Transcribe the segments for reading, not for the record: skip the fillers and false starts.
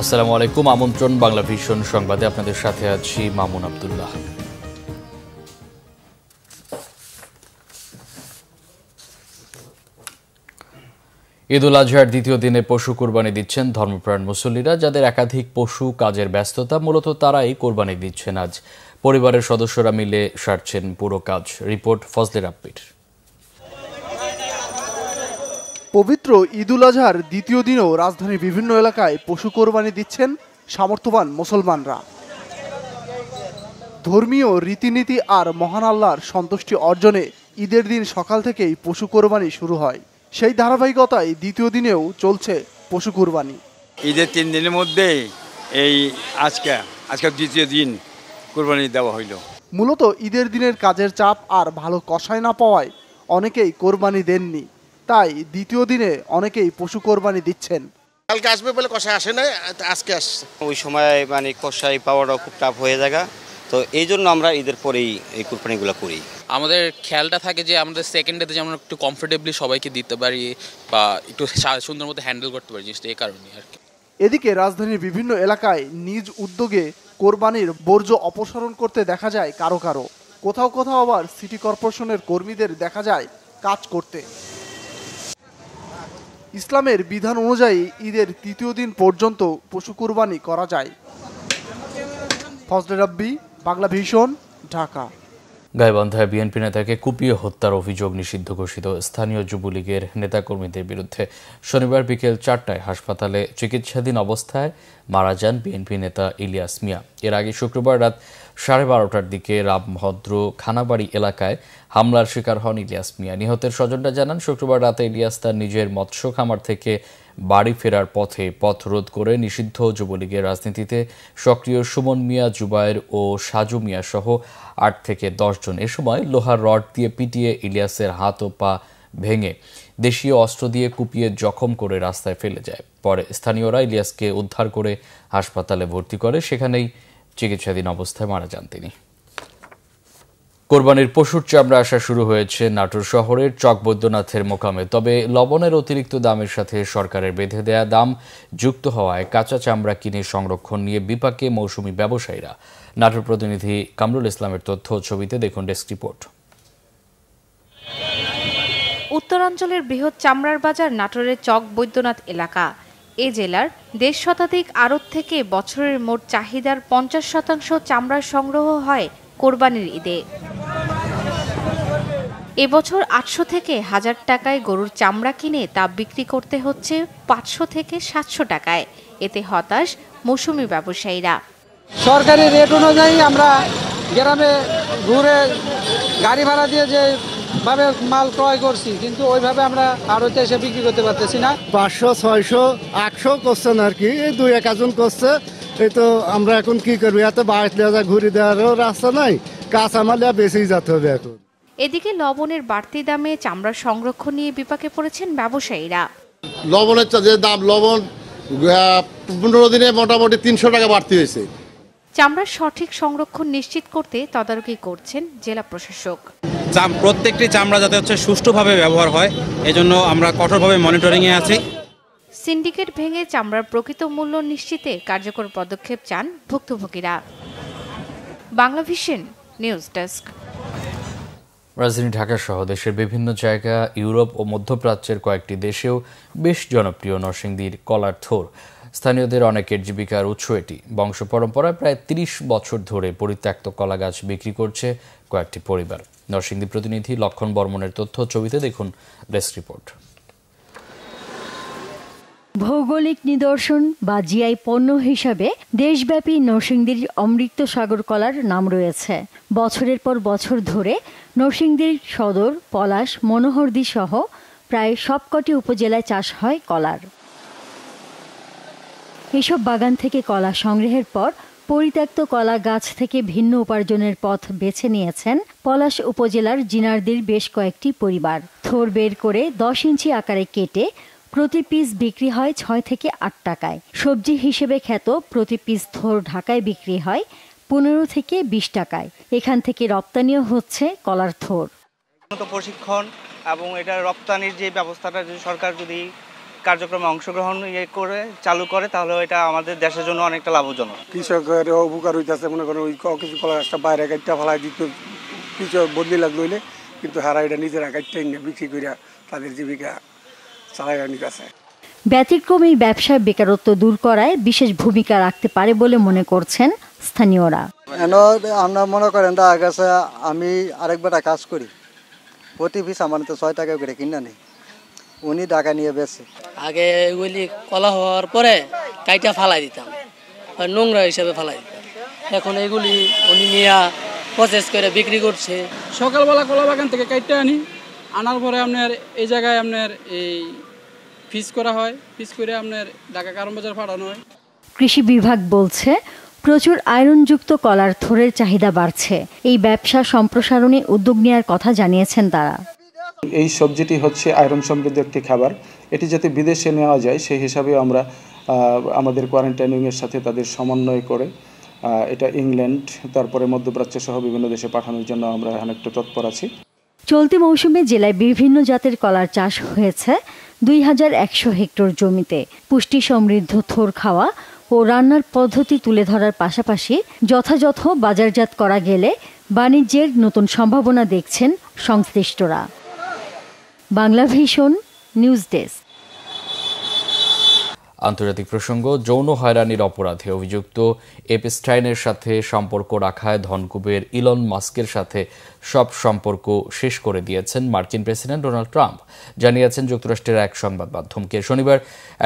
আসসালামু আলাইকুম। আমন্ত্রণ বাংলা ভিশন সংবাদে আপনাদের সাথে আছি মামুন আব্দুল্লাহ। ঈদ উল আজহার দ্বিতীয় দিনে পশু কোরবানি দিচ্ছেন ধর্মপ্রাণ মুসল্লিরা, যাদের একাধিক পশু কাজের ব্যস্ততা, মূলত তারাই কোরবানি দিচ্ছেন আজ। পরিবারের সদস্যরা মিলে সারছেন পুরো কাজ। রিপোর্ট ফজলে রাব্বির। পবিত্র ঈদ উল আজহার দ্বিতীয় দিনেও রাজধানীর বিভিন্ন এলাকায় পশু কোরবানি দিচ্ছেন সামর্থ্যবান মুসলমানরা। ধর্মীয় রীতিনীতি আর মহান আল্লাহর সন্তুষ্টি অর্জনে ঈদের দিন সকাল থেকেই পশু কোরবানি শুরু হয়। সেই ধারাবাহিকতায় দ্বিতীয় দিনেও চলছে পশু কোরবানি। ঈদের 3 দিনের মধ্যে এই আজকে দ্বিতীয় দিন কোরবানি দেওয়া হইল। মূলত ঈদের দিনের কাজের চাপ আর ভালো কষায় না পাওয়ায় অনেকেই কোরবানি দেননি, তাই দ্বিতীয় দিনে অনেকেই পশু কোরবানি দিচ্ছেন। কালকে আসবে বলে কষাই আসে না, আজকে আসছে। ওই সময় কষাই পাওয়াটাও খুব টাফ হয়ে যায়, তো এই জন্য আমরা ঈদের পরেই এই কোরবানিগুলো করি। আমাদের খেয়ালটা থাকে যে আমাদের সেকেন্ড ডেতে যেমন একটু কমফোর্টেবলি সবাইকে দিতে পারি বা একটু সুন্দর মতো হ্যান্ডেল করতে পারি জিনিসটা, এই কারণে আর কি। এদিকে রাজধানীর বিভিন্ন এলাকায় নিজ উদ্যোগে কোরবানির বর্জ্য অপসারণ করতে দেখা যায় কারো কারো। কোথাও কোথাও আবার সিটি কর্পোরেশনের কর্মীদের দেখা যায় কাজ করতে। ইসলামের বিধান অনুযায়ী ঈদের তৃতীয় দিন পর্যন্ত পশু কোরবানি করা যায়। ফজলে রাব্বি, বাংলা ভিশন, ঢাকা। গাইবান্ধায় বিএনপি নেতাকে কুপিয়ে হত্যার অভিযোগ নিষিদ্ধ ঘোষিত স্থানীয় যুবলীগের নেতাকর্মীদের বিরুদ্ধে শনিবার বিকেল 4টায় হাসপাতালে চিকিৎসাধীন অবস্থায় মারা যান বিএনপি নেতা ইলিয়াস মিয়া। এর আগে শুক্রবার রাত 12:30টার দিকে রামভদ্র খানাবাড়ি এলাকায় হামলার শিকার হন ইলিয়াস মিয়া। নিহতের স্বজনরা জানান, শুক্রবার রাতে ইলিয়াস তার নিজের মৎস্য খামার থেকে বাড়ি ফেরার পথে পথ রোধ করে নিষিদ্ধ যুবলীগের রাজনীতিতে সক্রিয় সুমন মিয়া, জুবায়ের ও সাজু মিয়া সহ 8 থেকে 10 জন এ সময় লোহার রড দিয়ে পিটিয়ে ইলিয়াসের হাত ও পা ভেঙে দেশীয় অস্ত্র দিয়ে কুপিয়ে জখম করে রাস্তায় ফেলে যায়। পরে স্থানীয়রা ইলিয়াসকে উদ্ধার করে হাসপাতালে ভর্তি করে, সেখানেই চিকিৎসাধীন অবস্থায় মারা যান তিনি। কোরবানির পশুর চামড়া আসা শুরু হয়েছে নাটোর শহরের চক বৈদ্যনাথের মোকামে। তবে লবণের অতিরিক্ত দামের সাথে সরকারের বেঁধে দেয়া দাম যুক্ত হওয়ায় কাঁচা চামড়া কিনে সংরক্ষণ নিয়ে বিপাকে মৌসুমি ব্যবসায়ীরা। নাটোর প্রতিনিধি কামরুল ইসলামের তথ্য ও ছবিতে দেখুন ডেস্ক রিপোর্ট। উত্তরাঞ্চলের বৃহৎ চামড়ার বাজার নাটোরের চক বৈদ্যনাথ এলাকা। এ জেলার 1.5 শতাধিক আড়ত থেকে বছরের মোট চাহিদার 50% চামড়ার সংগ্রহ হয় কোরবানির ঈদে। এবছর 800 থেকে 1000 টাকায় গরুর চামড়া কিনে তা বিক্রি করতে হচ্ছে 500 থেকে 700 টাকায়। এতে হতাশ মৌসুমি ব্যবসায়ীরা। সরকারি রেট অনুযায়ী আমরা গ্রামে ঘুরে গাড়ি ভাড়া দিয়ে যেভাবে মাল ক্রয় করছি, কিন্তু ওইভাবে আমরা আড়তে এসে বিক্রি করতে পারতেছি না। 500, 600, 800 করছেন আর কি, এই 2-1 করছে। এই তো আমরা এখন কি করবো, এত 22,000 ঘুরে দেওয়ারও রাস্তা নাই, কাঁচা মাল বেঁচেই যেতে হবে এখন। এদিকে লবণের বাড়তি দামে চামড়ার সংরক্ষণ নিয়ে বিপাকে পড়েছেন ব্যবসায়ীরা। লবণের যে দাম, লবণ 15 দিনে মোটামুটি 300 টাকা বাড়তি হয়েছে। চামড়ার সঠিক সংরক্ষণ নিশ্চিত করতে তদারকি করছেন জেলা প্রশাসক। প্রত্যেকটি চামড়া যাতে সুষ্ঠুভাবে ব্যবহার হয়, এজন্য আমরা কঠোরভাবে মনিটরিংয়ে আছি। সিন্ডিকেট ভেঙে চামড়ার প্রকৃত মূল্য নিশ্চিতে কার্যকর পদক্ষেপ চান ভুক্তভোগীরা। Bangla vision news desk. রাজধানী ঢাকা সহ দেশের বিভিন্ন জায়গা, ইউরোপ ও মধ্যপ্রাচ্যের কয়েকটি দেশেও বেশ জনপ্রিয় নরসিংদীর কলার থোর। স্থানীয়দের অনেকের জীবিকার উৎস এটি। বংশ পরম্পরায় প্রায় 30 বছর ধরে পরিত্যক্ত কলা গাছ বিক্রি করছে কয়েকটি পরিবার। নরসিংদী প্রতিনিধি লক্ষণ বর্মনের তথ্য ছবিতে দেখুন ডেস্ক রিপোর্ট। ভৌগোলিক নিদর্শন বা জিআই পণ্য হিসাবে দেশব্যাপী নরসিংদীর অমৃত সাগর কলার নাম রয়েছে। বছরের পর বছর ধরে নরসিংদীর সদর, পলাশ, মনোহরদী সহ প্রায় সবকটি উপজেলায় চাষ হয় কলার। এসব বাগান থেকে কলা সংগ্রহের পর পরিত্যক্ত কলা গাছ থেকে ভিন্ন উপার্জনের পথ বেছে নিয়েছেন পলাশ উপজেলার জিনারদীর বেশ কয়েকটি পরিবার। থোর বের করে 10 ইঞ্চি আকারে কেটে প্রতি পিস বিক্রি হয় 6 থেকে 8 টাকায়। সবজি হিসেবে খ্যাত প্রতি পিস থোর ঢাকায় বিক্রি হয় 15 থেকে 20 টাকায়। এখান থেকে রপ্তানিও হচ্ছে কলার থোর। প্রশিক্ষণ এবং এটা রপ্তানির যে ব্যবস্থাটা যদি সরকার যদি কার্যক্রমে অংশগ্রহণ চালু করে তাহলে এটা আমাদের দেশের জন্য অনেকটা লাভজনক। কৃষকের উপকার হইতেছে, মনে করেন ওই কিছু কলা গাছটা বাইরে কাটটা ফেলাই দিত, কৃষক বদলি লাগলো হইলে, কিন্তু হারা এটা নিজেরা কাটটাই না বিক্রি করে তাদের জীবিকা চালাই নিতেছে। ব্যতিক্রম এই ব্যবসায় বেকারত্ব দূর করায় বিশেষ ভূমিকা রাখতে পারে বলে মনে করছেন স্থানীয়রা। আমরা মনে করেন দেখা গেছে আমি আরেকবার কাজ করি, প্রতি পিস আমার তো 6 টাকা করে কিনা নেই, উনি টাকা নিয়ে বেছে। আগে এগুলি কলা হওয়ার পরে কাইটা ফালাই দিতাম, নোংরা হিসাবে ফালাই দিতাম, এখন এগুলি উনি নিয়ে প্রসেস করে বিক্রি করছে। সকালবেলা কলা বাগান থেকে কাইটা আনার পরে আপনার এই জায়গায় আপনার এই ফিস করা হয়, ফিস করে আপনার ঢাকা কারণ বাজার পাঠানো হয়। কৃষি বিভাগ বলছে প্রচুর আয়রনযুক্ত কলার থোড়ের চাহিদা বাড়ছে। এই ব্যবসা সম্প্রসারণে উদ্যোগ নেওয়ার কথা জানিয়েছেন তারা। এই সবজিটি হচ্ছে আয়রন সমৃদ্ধ একটি খাবার, এটি যাতে বিদেশে নেওয়া যায় সেই হিসাবে আমরা আমাদের কোয়ারেন্টাইনিংয়ের সাথে তাদের সমন্বয় করে এটা ইংল্যান্ড, তারপরে মধ্যপ্রাচ্য সহ বিভিন্ন দেশে পাঠানোর জন্য আমরা অনেকটা তৎপর আছি। চলতি মৌসুমে জেলায় বিভিন্ন জাতের কলার চাষ হয়েছে 2100 হেক্টর জমিতে। পুষ্টি সমৃদ্ধ থোর খাওয়া ও রান্নার পদ্ধতি তুলে ধরার পাশাপাশি যথাযথ বাজারজাত করা গেলে বাণিজ্যের নতুন সম্ভাবনা দেখছেন সংশ্লিষ্টরা। Bangla vision news desk. আন্তর্জাতিক প্রসঙ্গ, যৌন হয়রানির অপরাধে অভিযুক্ত এপস্টাইনের সাথে সম্পর্ক রাখায় ধনকুবের ইলন মাস্কের সাথে সব সম্পর্ক শেষ করে দিয়েছেন মার্কিন প্রেসিডেন্ট ডোনাল্ড ট্রাম্প, জানিয়েছেন যুক্তরাষ্ট্রের এক সংবাদ মাধ্যমকে। শনিবার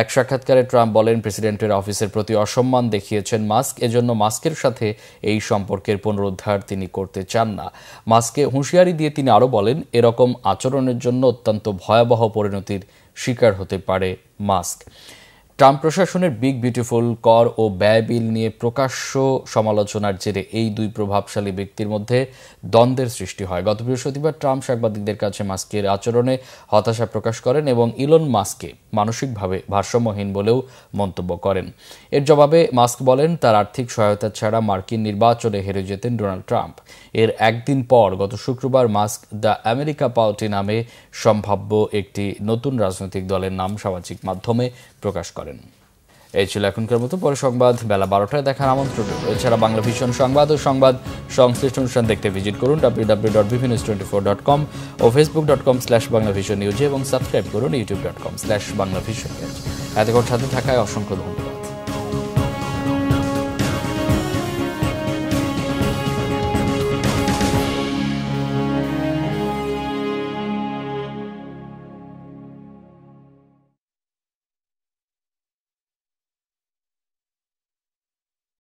এক সাক্ষাৎকারে ট্রাম্প বলেন, প্রেসিডেন্টের অফিসের প্রতি অসম্মান দেখিয়েছেন মাস্ক, এজন্য মাস্কের সাথে এই সম্পর্কের পুনরুদ্ধার তিনি করতে চান না। মাস্ককে হুঁশিয়ারি দিয়ে তিনি আরও বলেন, এরকম আচরণের জন্য অত্যন্ত ভয়াবহ পরিণতির শিকার হতে পারে মাস্ক। ট্রাম্প প্রশাসনের বিগ বিউটিফুল কর ও ব্যয় বিল নিয়ে প্রকাশ্য সমালোচনার জেরে এই দুই প্রভাবশালী ব্যক্তির মধ্যে দ্বন্দ্বের সৃষ্টি হয়। গত বৃহস্পতিবার ট্রাম্প সাংবাদিকদের কাছে মাস্কের আচরণে হতাশা প্রকাশ করেন এবং ইলন মাস্ককে মানসিকভাবে ভারসাম্যহীন বলেও মন্তব্য করেন। এর জবাবে মাস্ক বলেন, তার আর্থিক সহায়তা ছাড়া মার্কিন নির্বাচনে হেরে যেতেন ডোনাল্ড ট্রাম্প। এর একদিন পর গত শুক্রবার মাস্ক দ্য আমেরিকা পার্টি নামে সম্ভাব্য একটি নতুন রাজনৈতিক দলের নাম সামাজিক মাধ্যমে প্রকাশ করেন। এই ছিল এখনকার মতো, পরে সংবাদ বেলা 12টায় দেখার আমন্ত্রণ। এছাড়া বাংলা ভিশন সংবাদ ও সংবাদ সংশ্লিষ্ট অনুষ্ঠান দেখতে ভিজিট করুন www.bvnews24.com ও facebook.com/banglavisionnews এবং সাবস্ক্রাইব করুন youtube.com/banglavision। এতক্ষণ সাথে থাকায় অসংখ্য ধন্যবাদ।